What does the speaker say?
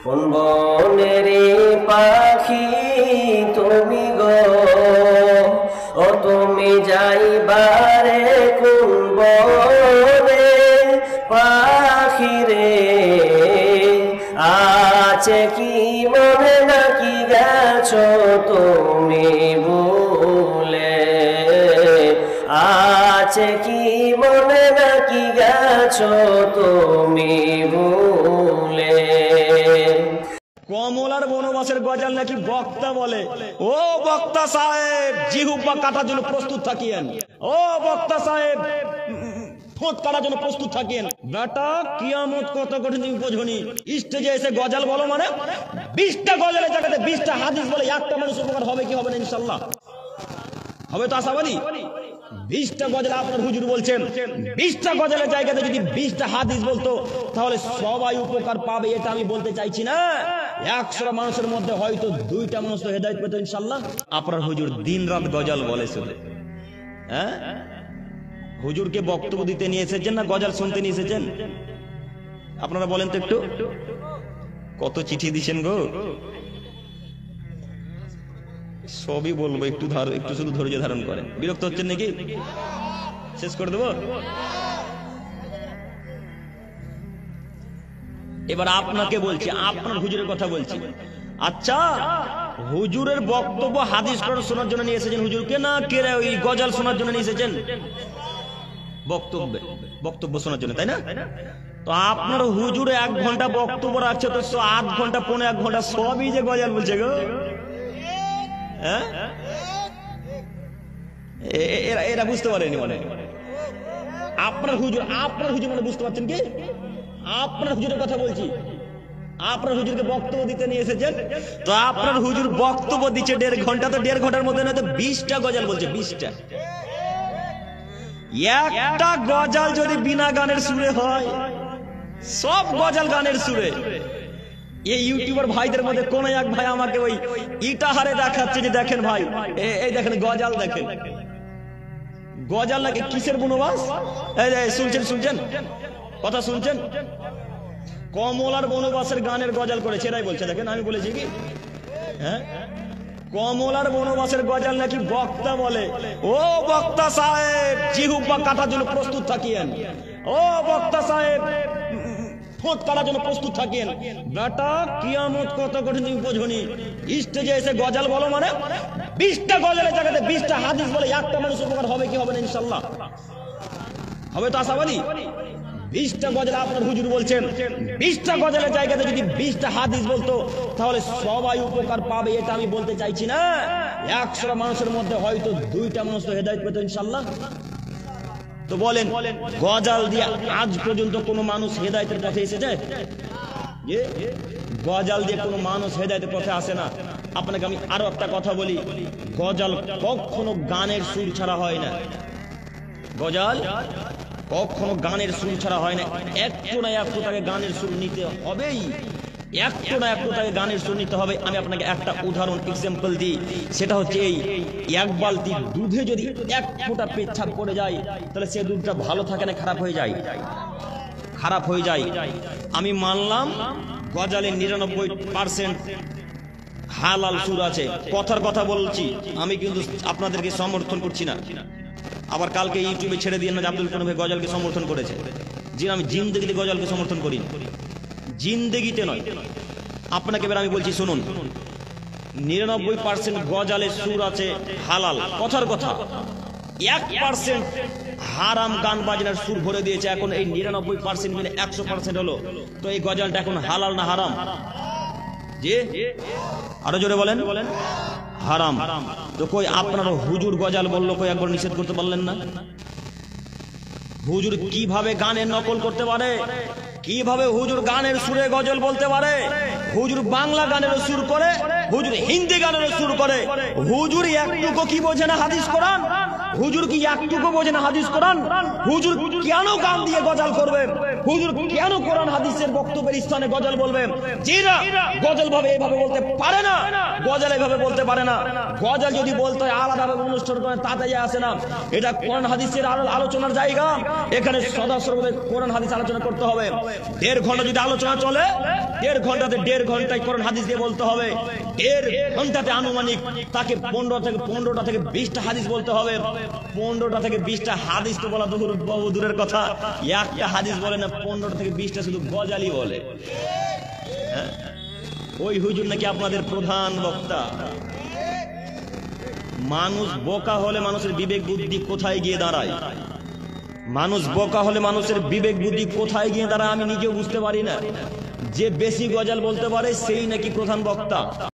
কোন বনেরে পাখি তুমি গো, ও তুমি যাইবারে কোন বনে পাখি রে, আছে কি মনে নাকি গেছো তুমি ভুলে, আছে কি মনে নাকি গেছো তুমি ভুলে। কমলার বনবাসের গজাল নাকি বক্তা বলে, ও বক্তা সাহেব জিহুবা কাটার জন্য প্রস্তুত থাকিয়েন, ও বক্তা সাহেব ঠোঁট কাটার জন্য প্রস্তুত থাকিয়েন। বেটা কিয়ামত কত কঠিন তুমি বোঝনি, স্টেজে এসে গজাল বলো মানে 20টা গজালের জায়গাতে 20টা হাদিস বলে একটা মানুষ উপকার হবে কি হবে না ইনশাআল্লাহ? হবে তো আশাবাদী? 20টা গজল আপনার হুজুর বলছেন, 20টা গজলের জায়গাতে যদি 20টা হাদিস বলতো তাহলে সবাই উপকার পাবে, এটা আমি বলতে চাইছি না। 100টা মানুষের মধ্যে হয়তো 2টা মানুষ তো হেদায়েত পেত ইনশাআল্লাহ। আপনার হুজুর দিন রাত গজল বলে শুনে, হ্যাঁ? হুজুরকে বক্তব্য দিতে নিয়ে এসেছেন না গজল শুনতে নিয়ে এসেছেন? আপনারা বলেন তো একটু, কত চিঠি দিছেন গো? সবই বলবো, একটু শুধু ধৈর্য ধারণ করেন। বিরক্ত হচ্ছেন নাকি? শেষ করে দেবো। এবার আপনাকে বলছি, আপনার হুজুরের কথা বলছি। আচ্ছা, হুজুরের বক্তব্য হাদিস শোনার জন্য নিয়ে এসেছেন হুজুরকে, না কে ওই গজল শোনার জন্য নিয়ে এসেছেন? বক্তব্য শোনার জন্য, তাই না? তো আপনার হুজুরে 1 ঘন্টা বক্তব্য রাখছে, তো 8 ঘন্টা 1.5 ঘন্টা সবই যে গজল বলছে গো। এরা বুঝতে পারেনি মানে আপনার হুজুর মানে বুঝতে পারছেন কি? আপনার হুজুরের কথা বলছি, আপনার হুজুরকে বক্তব্য দিতে নিয়ে এসেছেন, তো আপনার হুজুর বক্তব্য দিচ্ছে 1.5 ঘন্টা, তো 1.5 ঘন্টার মধ্যে না তো 20টা গজল বলছে। 20টা, একটা গজল যদি বিনা গানের সুরে হয়, সব গজল গানের সুরে। এই ইউটিউবার ভাইদের মধ্যে কোন এক ভাই আমাকে ওই ইটাহারে দেখাচ্ছে যে দেখেন ভাই, এই দেখেন গজল, দেখেন গজল নাকি কিসের বনবাস। এই শুনছেন কথা শুনছেন? কমলার বনবাসের গানের গজল করেছে, এরাই বলছে। দেখেন আমি বলেছি কি, হ্যাঁ? কমলার বনবাসের গজল নাকি বক্তা বলে, ও বক্তা সাহেব জিহুবা কাটার জন্য প্রস্তুত থাকিয়েন, ও বক্তা সাহেব ঠোঁট কাটার জন্য প্রস্তুত থাকেন। বেটা কিয়ামত কত কঠিন তুমি বোঝনি, স্টেজে এসে গজল বলো মানে 20টা গজলের জায়গাতে 20টা হাদিস বলে একটা মানুষ উপকার হবে কি হবে না ইনশাআল্লাহ? হবে তো আশাবাদী? 20টা গজল আপনার হুজুর বলছেন, 20টা গজলের জায়গাতে যদি 20টা হাদিস বলতো তাহলে সবাই উপকার পাবে, এটা আমি বলতে চাইছি না। 100টা মানুষের মধ্যে হয়তো 2টা মানুষ তো হেদায়েত পেত ইনশাআল্লাহ। তো বলেন, গজল দিয়ে আজ পর্যন্ত কোনো মানুষ হেদায়েতের পথে এসেছে? গজল দিয়ে কোনো মানুষ হেদায়েতের পথে আসে না। আপনাকে আমি আরো একটা কথা বলি, গজল কখনো গানের সুর ছাড়া হয় না। গজল কখনো গানের সুর ছাড়া হয় না। একটু না একটু তাকে গানের সুর নিতে হবেই, একটু না একটু তাকে গানের সুর নিতে হবে। আমি আপনাকে একটা উদাহরণ এক্সাম্পল দিই, সেটা হচ্ছে এই 1 বালতি দুধে যদি 1 ফোঁটা পেচ্ছাপ পড়ে যায় তাহলে সে দুধটা ভালো থাকে না খারাপ হয়ে যায়? খারাপ হয়ে যায়। আমি মানলাম গজলে 99% হালাল সুর আছে, কথার কথা বলছি, আমি কিন্তু আপনাদেরকে সমর্থন করছি না। আবার কালকে ইউটিউবে ছেড়ে দিয়ে না যে আব্দুল কোন ভাই গজলকে সমর্থন করেছে। জি, আমি জিন্দেগিতে গজলকে সমর্থন করি, জিন্দেগিতে নয়। আপনাকে এবার আমি বলছি শুনুন, 99% গজলের সুর আছে হালাল, কথার কথা। 1% হারাম গান বাজনার সুর ভরে দিয়েছে। এখন এই 99% মিলে 100% হলো, তো এই গজলটা এখন হালাল না হারাম? জি, আরো জোরে বলেন। হারাম। তো কই আপনার হুজুর গজল বললো, কই একবার নিষেধ করতে পারলেন না? হুজুর কিভাবে গানের নকল করতে পারে? কিভাবে হুজুর গানের সুরে গজল বলতে পারে? হুজুর বাংলা গানেরও সুর করে, হুজুর হিন্দি গানেরও সুর করে। হুজুর একটুকু কি বোঝে না হাদিস কোরআন? হুজুর কি একটুকু বোঝে না হাদিস কোরআন? হুজুর কেন গান দিয়ে গজল করবে? হুজুর কেন কোরআন হাদিসের বক্তব্যের স্থানে গজল বলবে? জি না, গজল ভাবে এইভাবে বলতে পারে না, গজল এইভাবে বলতে পারে না। গজল যদি বলতে হয় আলাদাভাবে অনুষ্ঠান করে তাতে যায় আসে না। এটা কোরআন হাদিসের আলোচনার জায়গা, এখানে সদা সর্বদা কোরআন হাদিস আলোচনা করতে হবে। 1.5 ঘন্টা যদি আলোচনা চলে, 1.5 ঘন্টাতে 1.5 ঘন্টায় কোরআন হাদিস দিয়ে বলতে হবে। 1.5 ঘন্টাতে আনুমানিক তাকে 15টা থেকে 20টা হাদিস বলতে হবে। 15টা থেকে 20টা হাদিস তো বলা বহু দূরের কথা, একটা হাদিস বলে না, 15টা থেকে 20টা শুধু গজালই বলে। ওই হুজুর নাকি আপনাদের প্রধান বক্তা। মানুষ বোকা হলে মানুষের বিবেক বুদ্ধি কোথায় গিয়ে দাঁড়ায়? মানুষ বোকা হলে মানুষের বিবেক বুদ্ধি কোথায় গিয়ে দাঁড়ায় আমি নিজেও বুঝতে পারি না। যে বেশি গজল বলতে পারে সেই নাকি প্রধান বক্তা।